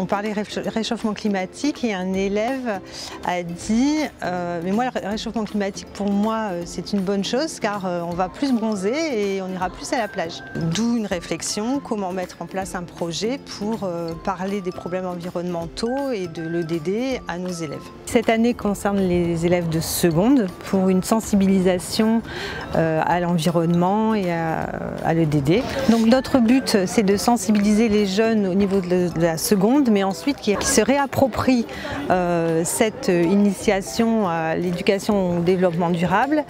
On parlait réchauffement climatique et un élève a dit mais moi le réchauffement climatique pour moi c'est une bonne chose car on va plus bronzer et on ira plus à la plage. D'où une réflexion, comment mettre en place un projet pour parler des problèmes environnementaux et de l'EDD à nos élèves. Cette année concerne les élèves de seconde pour une sensibilisation à l'environnement et à l'EDD. Donc notre but c'est de sensibiliser les jeunes au niveau de la seconde, mais ensuite qui se réapproprient cette initiation à l'éducation au développement durable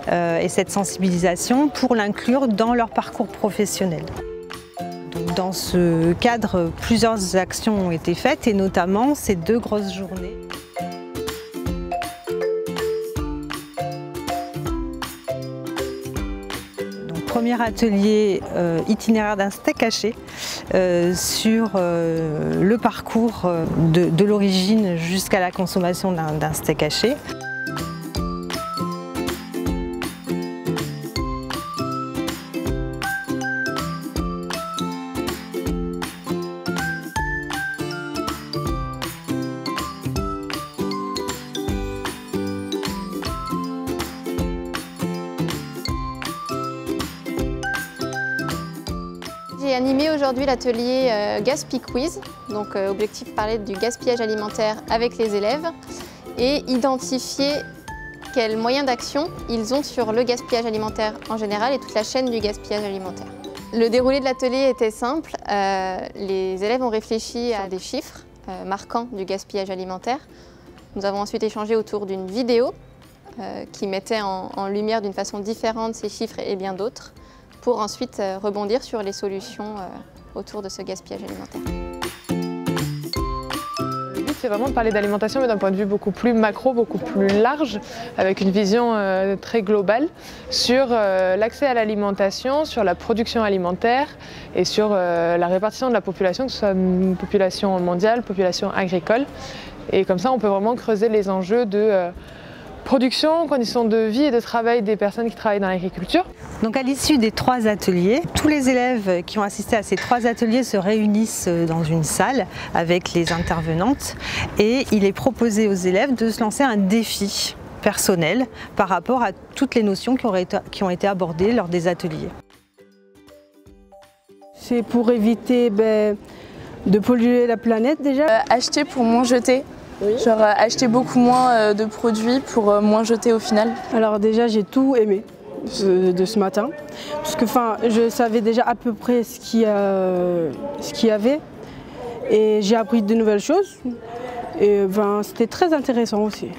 et cette sensibilisation pour l'inclure dans leur parcours professionnel. Donc, dans ce cadre, plusieurs actions ont été faites et notamment ces 2 grosses journées. Premier atelier itinéraire d'un steak haché sur le parcours de l'origine jusqu'à la consommation d'un steak haché. J'ai animé aujourd'hui l'atelier Gaspi Quiz, donc objectif parler du gaspillage alimentaire avec les élèves et identifier quels moyens d'action ils ont sur le gaspillage alimentaire en général et toute la chaîne du gaspillage alimentaire. Le déroulé de l'atelier était simple, les élèves ont réfléchi à des chiffres marquants du gaspillage alimentaire. Nous avons ensuite échangé autour d'une vidéo qui mettait en lumière d'une façon différente ces chiffres et bien d'autres, pour ensuite rebondir sur les solutions autour de ce gaspillage alimentaire. Le but, c'est vraiment de parler d'alimentation, mais d'un point de vue beaucoup plus macro, beaucoup plus large, avec une vision très globale sur l'accès à l'alimentation, sur la production alimentaire et sur la répartition de la population, que ce soit une population mondiale, population agricole. Et comme ça, on peut vraiment creuser les enjeux de production, conditions de vie et de travail des personnes qui travaillent dans l'agriculture. Donc à l'issue des 3 ateliers, tous les élèves qui ont assisté à ces 3 ateliers se réunissent dans une salle avec les intervenantes et il est proposé aux élèves de se lancer un défi personnel par rapport à toutes les notions qui ont été abordées lors des ateliers. C'est pour éviter de polluer la planète déjà. Acheter pour moins jeter. Oui. Genre acheter beaucoup moins de produits pour moins jeter au final. Alors déjà j'ai tout aimé de ce matin, parce que je savais déjà à peu près ce qu'il y avait et j'ai appris de nouvelles choses et c'était très intéressant aussi.